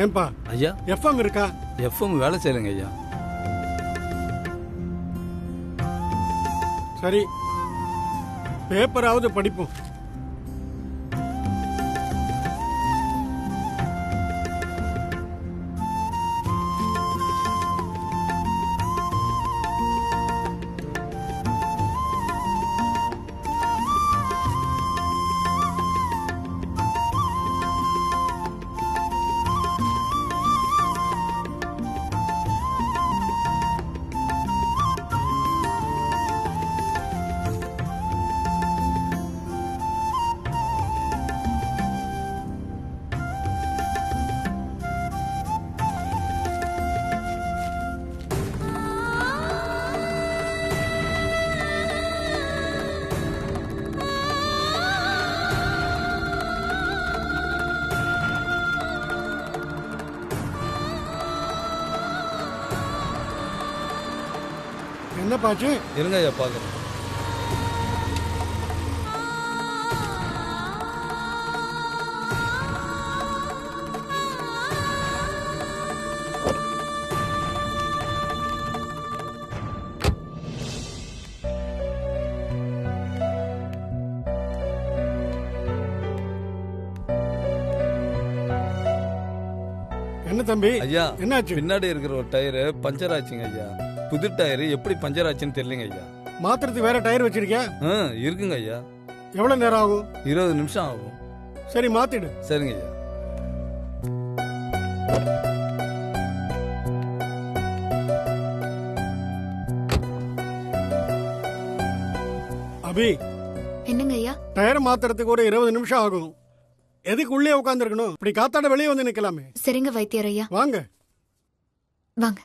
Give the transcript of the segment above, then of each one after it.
ஏன்பா ஐயா எஃப்எம் இருக்கா? எஃப்எம் வேலை செய்யலைங்க ஐயா. சரி, பேப்பராவது படிப்போம். என்ன பாச்சு? இருங்க ஐயா பார்க்குறேன். என்ன தம்பி ஐயா என்னாச்சு? பின்னாடி இருக்கிற ஒரு டயரு பஞ்சர் ஆச்சுங்க ஐயா. புது டயரு எப்படி பஞ்சர் ஆச்சுன்னு தெரியலங்க ஐயா. மாத்திரத்துக்கு வேற டயர் வச்சிருக்கியா? இருக்குங்க ஐயா. எவ்வளவு நேரம் ஆகும்? 20 நிமிஷம் ஆகும். சரி மாத்திடு. சரிங்க ஐயா. அபி, என்னங்க ஐயா? டயர் மாத்திரத்துக்கு ஒரு 20 நிமிஷம் ஆகும். எதுக்கு உள்ளே உட்காந்துருக்கணும்? இப்படி காத்தாட வெளியே வந்து நிக்கலாமே. சரிங்க வைத்தியர் ஐயா. வாங்க வாங்க.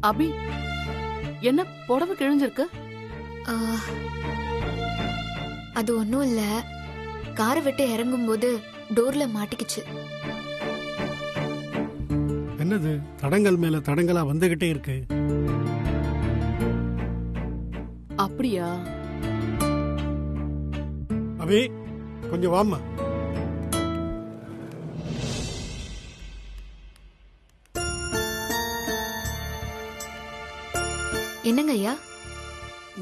அபி, என்ன புடவை கிழிஞ்சிருக்கு? அது ஒண்ணும் இல்ல, காரை விட்டு இறங்கும் போது டோர்ல மாட்டிக்கிச்சு. என்னது தடங்கள் மேல தடங்களா வந்துகிட்டே இருக்கு? அப்படியா? அபி கொஞ்சம் வாம்மா. என்னங்க ஐயா?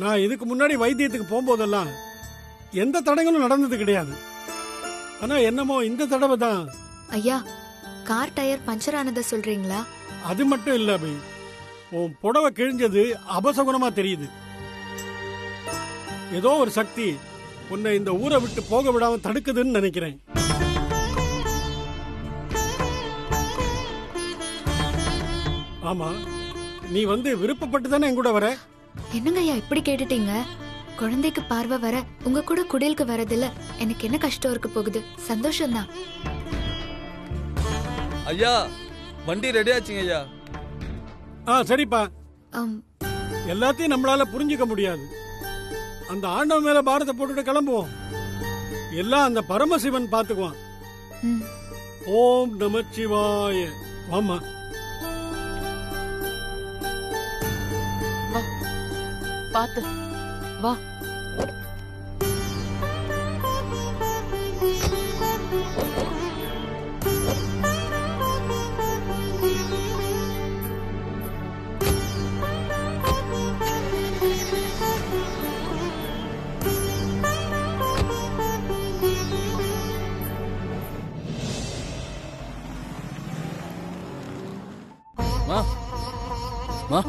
நான் இதுக்கு முன்னாடி வைத்தியத்துக்கு போகும்போதெல்லாம் எந்த தடங்களும் நடந்தது கிடையாது. ஆனா என்னமோ இந்த தடவை தான். ஐயா, கார் டயர் பஞ்சர் ஆனதை சொல்றீங்களா? அது மட்டும் இல்ல அபி, உன் புடவை கிழிஞ்சது அபசகுணமா தெரியுது. ஏதோ ஒரு சக்தி உன்னை இந்த ஊரை விட்டு போக விடாம தடுக்குதுன்னு நினைக்கிறேன். ஆமா, நீ வந்து விருப்பப்பட்டு தானே என் கூட வர? என்னங்க ஐயா இப்படி கேட்டுட்டீங்க? குழந்தைக்கு பார்வை வர உங்க கூட குடிலுக்கு வரதில்ல எனக்கு என்ன கஷ்டம் இருக்க போகுது? சந்தோஷம்தான். ஐயா வண்டி ரெடி ஆச்சுங்க ஐயா. சரிப்பா. ஆம், எல்லாத்தையும் நம்மளால புரிஞ்சுக்க முடியாது. அந்த ஆண்டவன் மேல பாரத்தை போட்டுட்டு கிளம்புவோம். எல்லாம் அந்த பரமசிவன் பாத்துக்குவான். ம். ஓம் நமச்சிவாய. வாமா. பாத்து வா. மா மா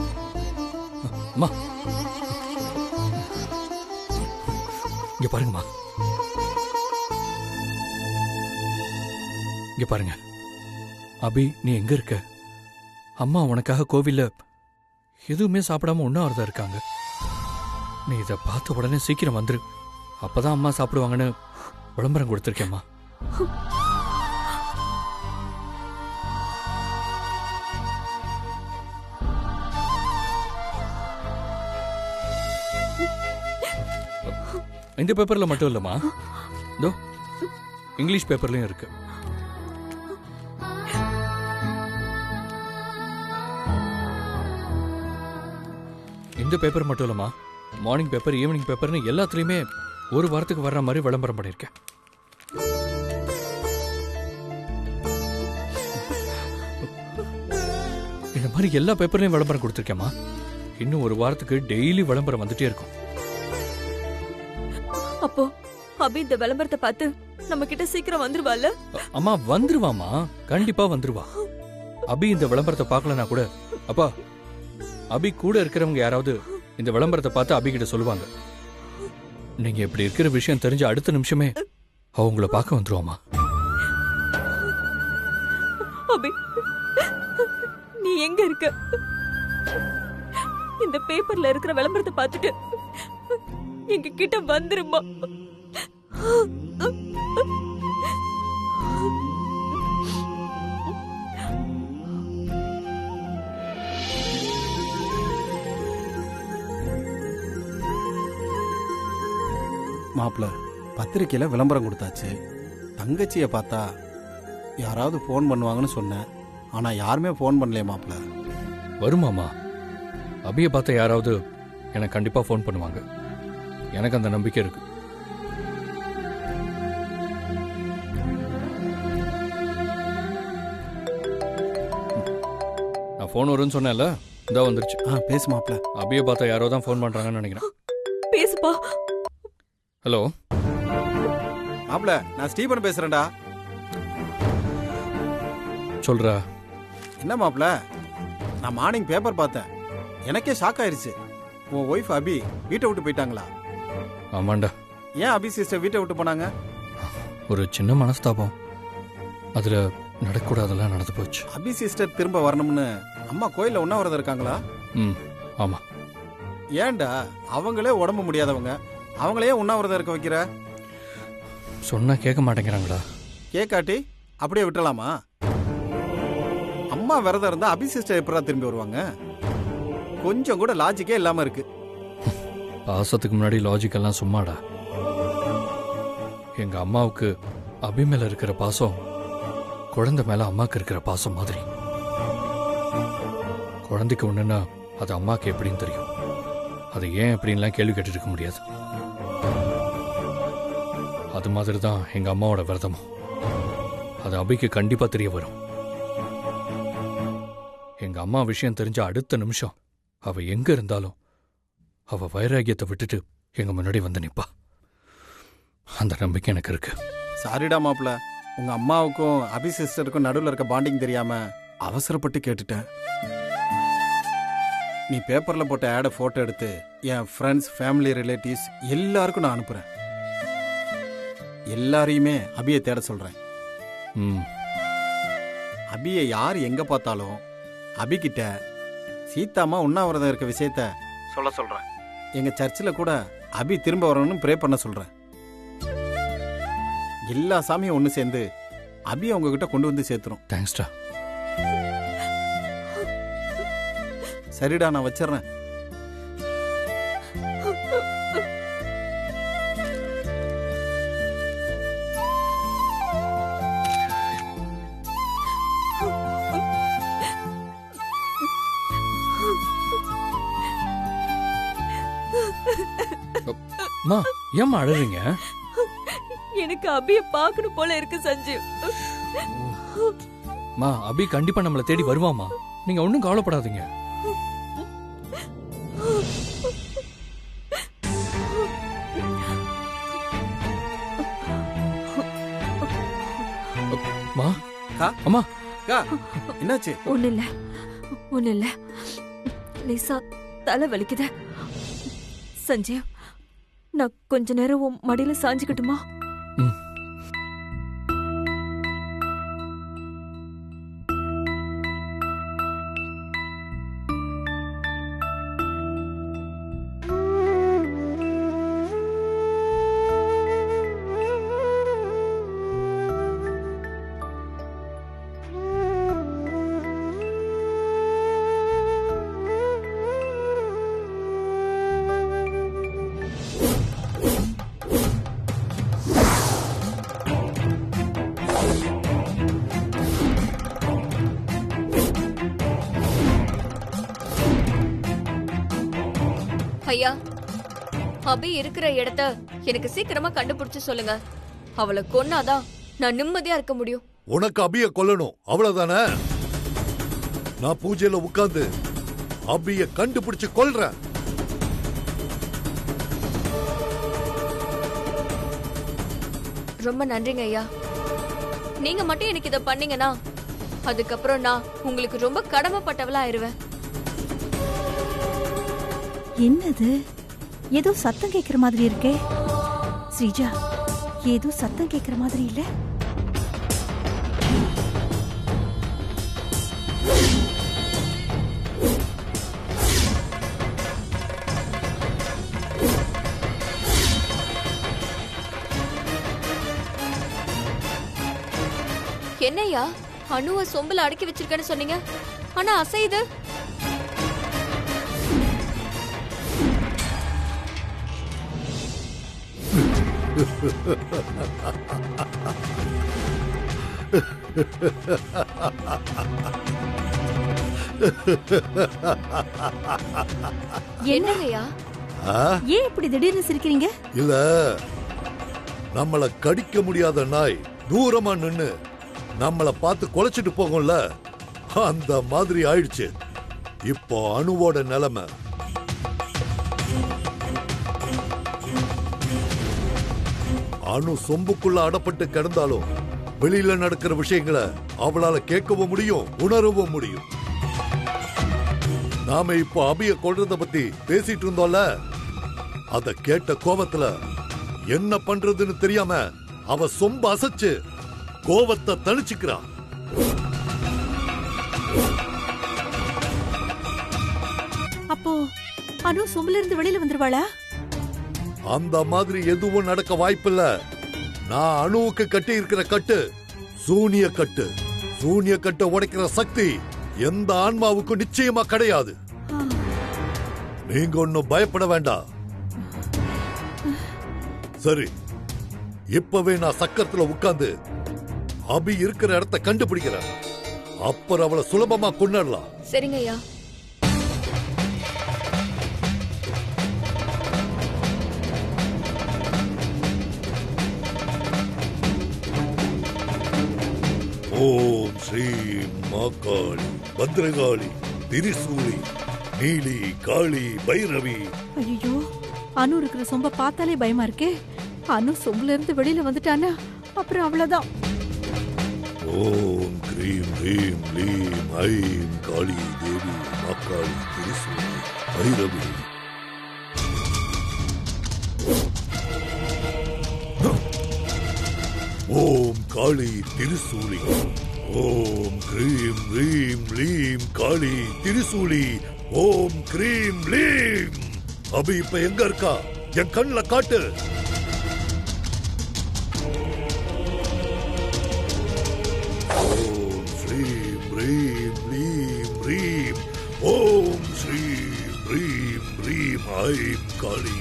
மா இங்க பாருங்கம்மா, இங்க பாருங்க. அபி, நீ எங்க இருக்க? அம்மா உனக்காக கோவில்ல எதுவுமே சாப்பிடாம உண்ணாவிரதம் இருக்காங்க. நீ இதை பார்த்த உடனே சீக்கிரம் வந்துரு. அப்பதான் அம்மா சாப்பிடுவாங்கன்னு விளம்பரம் கொடுத்துருக்கேம்மா. இந்த பேப்பர்ல மட்டும் இல்லம்மா, இதோ இங்கிலீஷ் பேப்பர்லயும் இருக்கு. இந்த பேப்பர் மட்டும் இல்லம்மா, மார்னிங் பேப்பர், ஈவினிங் பேப்பர்னு எல்லாத்துலயுமே ஒரு வாரத்துக்கு வர்ற மாதிரி விளம்பரம் பண்ணிருக்கேன். இந்த மாதிரி எல்லா பேப்பர்லயும் விளம்பரம் கொடுத்துருக்கேம்மா. இன்னும் ஒரு வாரத்துக்கு டெய்லி விளம்பரம் வந்துட்டே இருக்கும். அப்போ அபி இந்த விளம்பரத்தை பார்த்து நம்ம கிட்ட சீக்கிரம் வந்துருவாள்ல? அம்மா வந்துருவாமா, கண்டிப்பா வந்துருவா. அபி இந்த விளம்பரத்தை பார்க்கலனா கூட அப்பா, அபி கூட இருக்கிறவங்க யாராவது இந்த விளம்பரத்தை பார்த்து அபி கிட்ட சொல்லுவாங்க. நீங்க இப்படி இருக்கிற விஷயம் தெரிஞ்ச அடுத்த நிமிஷமே அவங்கள பார்க்க வந்துருவாமா. அபி, நீ எங்க இருக்க? இந்த பேப்பர்ல இருக்கிற விளம்பரத்தை பார்த்துட்டு எங்க கிட்ட வந்துருமா? மாப்பிள்ள, பத்திரிக்கையில விளம்பரம் கொடுத்தாச்சு. தங்கச்சியை பார்த்தா யாராவது ஃபோன் பண்ணுவாங்கன்னு சொன்னேன். ஆனா யாருமே ஃபோன் பண்ணலையே மாப்பிள்ள. வருமாமா, அபியை பார்த்த யாராவது எனக்கு கண்டிப்பா ஃபோன் பண்ணுவாங்க. எனக்கு அந்த நம்பிக்கை இருக்கு. நான் ஃபோன் வரும்னு சொன்னேன்ல, இதோ வந்துருச்சு. பேசு மாப்பிள்ள. அபியை பார்த்த யாரோ தான் ஃபோன் பண்றாங்கன்னு நினைக்கிறேன். பேசுப்பா. ஹலோ மாப்பிள்ள, நான் ஸ்டீபன் பேசுறேன்டா. சொல்றா. என்ன மாப்பிள்ள, நான் மார்னிங் பேப்பர் பார்த்தேன். எனக்கே ஷாக் ஆயிருச்சு. உன் ஒய்ஃப் அபி வீட்டை விட்டு போயிட்டாங்களா? ஆமாண்டா. ஏன் அபி சிஸ்டர் வீட்டை விட்டு போனாங்க? ஒரு சின்ன மனஸ்தாபம், அதுல நடக்கூடாதெல்லாம் நடந்து போச்சு. அபி சிஸ்டர் திரும்ப வரணும்னு அம்மா கோயில்ல உண்ணாவிரதம் இருக்காங்களா? ஆமா. ஏன்டா, அவங்களே உடம்பு முடியாதவங்க, அவங்களே உண்ணாவிரதம் இருக்க வைக்கிற? சொன்னா கேட்க மாட்டேங்கிறாங்களா? கேக்காட்டி அப்படியே விட்டலாமா? அம்மா விரதம் இருந்தா அபி சிஸ்டர் எப்படா திரும்பி வருவாங்க? கொஞ்சம் கூட லாஜிக்கே இல்லாம இருக்கு. பாசத்துக்கு முன்னாடி லாஜிக் எல்லாம் சும்மாடா. எங்க அம்மாவுக்கு அபி மேல இருக்கிற பாசம் குழந்தை மேல அம்மாக்கு இருக்கிற பாசம் மாதிரி. குழந்தைக்கு ஒண்ணுன்னா அது அம்மாக்கு எப்படின்னு தெரியும். அது ஏன் எப்படின்லாம் கேள்வி கேட்டு இருக்க முடியாது. அது மாதிரி தான் எங்க அம்மாவோட விரதமும். அது அபிக்கு கண்டிப்பா தெரிய வரும். எங்க அம்மா விஷயம் தெரிஞ்ச அடுத்த நிமிஷம் அவ எங்க இருந்தாலும் அவ வைராகியத்தை விட்டுட்டு எங்க முன்னாடி வந்து நிப்பா. அந்த நம்பிக்கை எனக்கு இருக்கு. சாரிடா மாப்பிள்ள, உங்க அம்மாவுக்கும் அபி சிஸ்டருக்கும் நடுவில் இருக்க பாண்டிங் தெரியாம அவசரப்பட்டு கேட்டுட்டேன். நீ பேப்பர்ல போட்ட ஆட போட்டோ எடுத்து என் ஃப்ரெண்ட்ஸ், ஃபேமிலி, ரிலேட்டிவ்ஸ் எல்லாருக்கும் நான் அனுப்புறேன். எல்லாரையுமே அபியை தேட சொல்றேன். அபியை யார் எங்க பார்த்தாலும் அபிகிட்ட சீதாமா உண்ணாவிரதம் இருக்க விஷயத்த சொல்ல சொல்றேன். எங்க சர்ச்சில் கூட அபி திரும்ப வரணும்னு ப்ரே பண்ண சொல்றேன். எல்லா சாமியும் ஒன்று சேர்ந்து அபியை உங்ககிட்ட கொண்டு வந்து சேர்த்துரும். தேங்க்ஸ்டா. சரிடா, நான் வச்சிடறேன். அம்மா, ஏம்மா அழறீங்க? எனக்கு அபிய பார்க்கணும் போல இருக்கு சஞ்சீவ். மா, அபி கண்டிப்பா நம்மளை தேடி வருவாமா, நீங்க ஒன்னும் கவலைப்படாதீங்க. மா, அம்மா, என்னாச்சு? ஒண்ணு இல்ல, லேசா தலை வலிக்குது. சஞ்சீவ், நான் கொஞ்ச நேரம் உன் மடியில சாஞ்சுக்கிட்டுமா? ஐயா, அபி இருக்கிற இடத்த எனக்கு சீக்கிரமா கண்டுபிடிச்சு சொல்லுங்க. அவளை கொன்னாதான் நான் நிம்மதியா இருக்க முடியும். உனக்கு அபிய கொல்லணும் அவ்வளவுதானே? நான் பூஜையில உட்கார்ந்து அபிய கண்டுபிடிச்சு கொல்றேன். ரொம்ப நன்றிங்க ஐயா. நீங்க மட்டும் எனக்கு இத பண்ணீங்கன்னா அதுக்கப்புறம் நான் உங்களுக்கு ரொம்ப கடமைப்பட்டவளா ஆயிருவேன். என்னது, ஏதோ சத்தம் கேக்குற மாதிரி இருக்கே. ஸ்ரீஜா, ஏதோ சத்தம் கேக்குற மாதிரி இல்ல? என்னையா அணுவ சொம்புல அடக்கி வச்சிருக்கேன்னு சொன்னீங்க, ஆனா அசையுது. என்னங்கய்யா? ஏன் இப்படி திடீர்னு சிரிக்கிறீங்க? இல்ல, நம்மள கடிக்க முடியாத நாய் தூரமா நின்னு நம்மள பார்த்து கொலைச்சிட்டு போகும்ல, அந்த மாதிரி ஆயிடுச்சு இப்போ அணுவோட நிலைமை. அணு சொம்புக்குள்ள அடப்பட்டு கிடந்தாலும் வெளியில நடக்கிற விஷயங்களை அவளால கேட்கவும் முடியும், உணரவும் முடியும். நாம இப்போ அபிய கொல்றத பத்தி பேசிட்டு இருந்தோம்ல, அத கேட்ட கோபத்துல என்ன பண்றதுன்னு தெரியாம அவ சொம்ப அசைச்சு கோவத்தை தணிச்சுக்கிறான். அப்போ அனு சொம்புல இருந்து வெளியில வந்துருவாளா? அந்த மாதிரி எதுவும் நடக்க வாய்ப்பில்ல. நான் அணுவுக்கு கட்டி இருக்கிற கட்டு சூனிய கட்டு. சூனிய கட்டை உடைக்கிற சக்தி எந்த ஆன்மாவுக்கும் நிச்சயமா கிடையாது. நீங்க ஒன்னும் பயப்பட வேண்டாம். சரி, இப்பவே நான் சக்கரத்துல உட்கார்ந்து அபி இருக்கிற இடத்தை கண்டுபிடிக்கிறேன். அப்புறம் அவளை சுலபமா கொண்டாடலாம். சரிங்க ஐயா. ஓம் ஸ்ரீ மாகாளி பத்ரகாளி திரிசூலி நீலி காளி பைரவி. ஐயோ, அனு இருக்கிற சொம்ப பார்த்தாலே பயமா இருக்கே. அனு சொம்புல இருந்து வெளியில வந்துட்டானா அப்புறம் அவ்வளவுதான். ஓம் கிரீம் ஹ்ரீம் லீம் ஐம் காளி தேவி மாகாளி திரிசூலி பைரவி. ஓம் காளி திரிசூலி. ஓம் கிரீம் ஹ்ரீம் லீம் காளி திரிசூலி. ஓம் கிரீம் லீம். அபி இப்ப எங்க இருக்கா? என் கண்ணுல காட்டு. ஓம் ஸ்ரீம் ஹ்ரீம் லீம் ஹ்ரீம். ஓம் ஸ்ரீம் ஹ்ரீம் லீம் ஐம் காளி.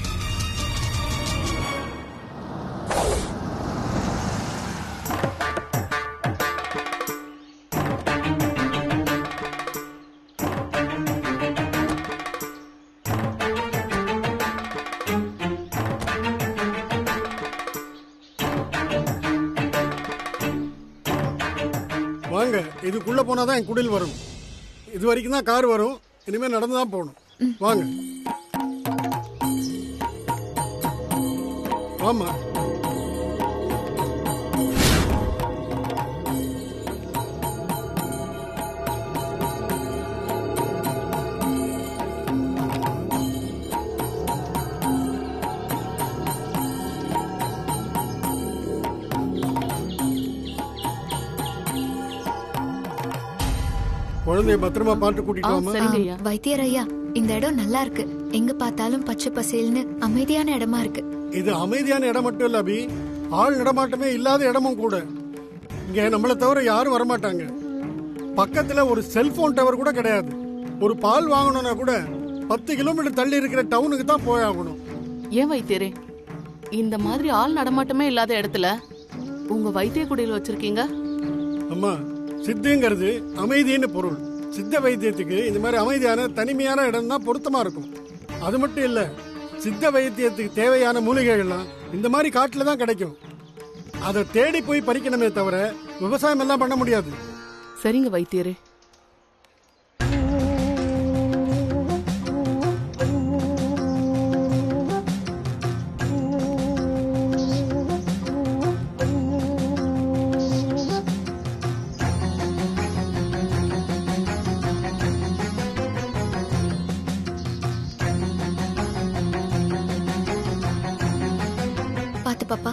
வாங்க, இதுக்குள்ள போனாதான் என் குடில் வரும். இது வரைக்கும் தான் கார் வரும், இனிமே நடந்துதான் போகணும். வாங்க. ஆமா, குழந்தைய பத்திரமா பாட்டு கூட்டிட்டு வாமா. சரிங்க ஐயா. வைத்தியர் ஐயா, இந்த இடம் நல்லா இருக்கு. எங்க பார்த்தாலும் பச்சை பசேல்னு அமைதியான இடமா இருக்கு. இது அமைதியான இடம் மட்டும் இல்ல அபி, ஆள் நடமாட்டமே இல்லாத இடமும் கூட. இங்க நம்மளை தவிர யாரும் வரமாட்டாங்க. பக்கத்துல ஒரு செல்போன் டவர் கூட கிடையாது. ஒரு பால் வாங்கணும்னா கூட 10 கிலோமீட்டர் தள்ளி இருக்கிற டவுனுக்கு தான் போயாகணும். ஏன் வைத்தியரே, இந்த மாதிரி ஆள் நடமாட்டமே இல்லாத இடத்துல உங்க வைத்திய குடியில் வச்சிருக்கீங்க? அம்மா, சித்துங்கிறது அமைதின்னு பொருள். சித்த வைத்தியத்துக்கு இந்த மாதிரி அமைதியான தனிமையான இடம் தான் பொருத்தமா இருக்கும். அது மட்டும் இல்ல, சித்த வைத்தியத்துக்கு தேவையான மூலிகைகள்லாம் இந்த மாதிரி காட்டுல தான் கிடைக்கும். அதை தேடி போய் பறிக்கணுமே தவிர விவசாயம் எல்லாம் பண்ண முடியாது. சரிங்க வைத்தியரே. பாத்து பாப்பா,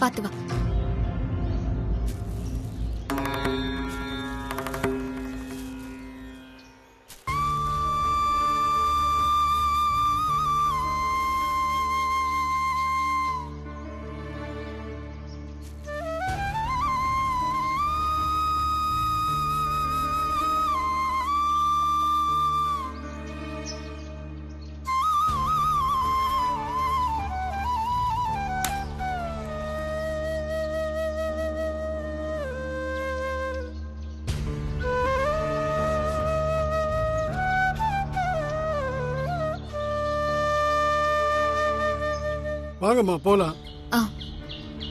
பாத்து வா. வாங்கம்மா போலாம். ஆ,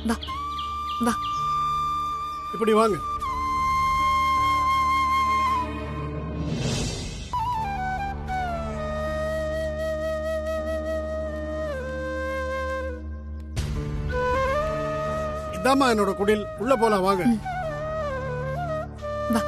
வா வா. இப்படி வாங்க. இதாம்மா என்னோட குடில். உள்ள போலாம் வாங்க. வா.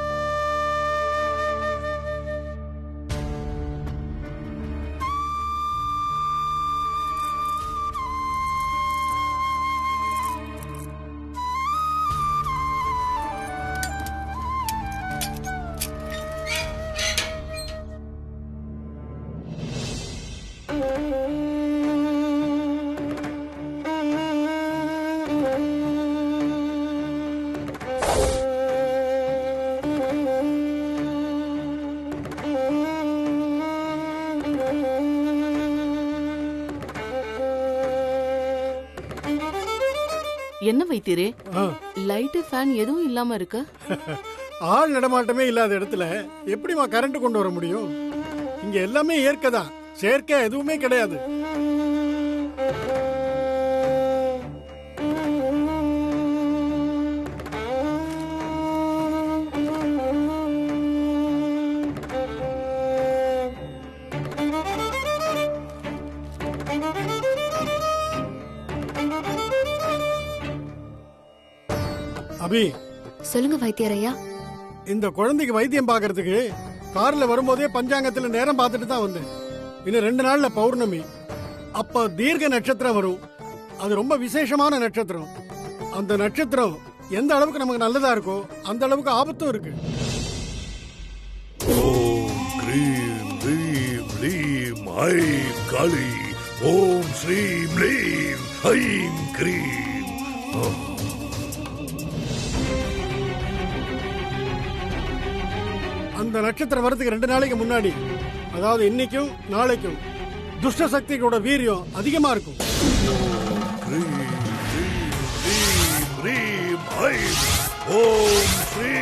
என்ன வைத்தியரே, ஆ. லைட்டு ஃபேன் எதுவும் இல்லாம இருக்கு? ஆள் நடமாட்டமே இல்லாத இடத்துல எப்படிமா கரண்ட் கொண்டு வர முடியும்? இங்க எல்லாமே இயற்கை தான், செயற்கை எதுவுமே கிடையாது. அபி, சொல்லுங்க வைத்தியரையா. இந்த குழந்தைக்கு வைத்தியம் பார்க்கறதுக்கு கார்ல வரும்போதே பஞ்சாங்கத்துல நேரம் பார்த்துட்டு தான் வந்தேன். இன்னும் 2 நாள்ல பௌர்ணமி. அப்ப தீர்க்க நட்சத்திரம் வரும். அது ரொம்ப விசேஷமான நட்சத்திரம். அந்த நட்சத்திரம் எந்த அளவுக்கு நமக்கு நல்லதா இருக்கோ அந்த அளவுக்கு ஆபத்தும் இருக்கு. ஓம் க்ரீம் க்ரீம் க்ரீம் ஐம் காளி. ஓம் ஸ்ரீம் க்ரீம் ஐம் க்ரீம். அந்த நட்சத்திரம் வரதுக்கு 2 நாளைக்கு முன்னாடி, அதாவது இன்னைக்கும் நாளைக்கும் துஷ்ட சக்திகளோட வீரியம் அதிகமா இருக்கும். க்ரீம் க்ரீம் க்ரீம் க்ரீம் ஐம். ஓம் ஸ்ரீ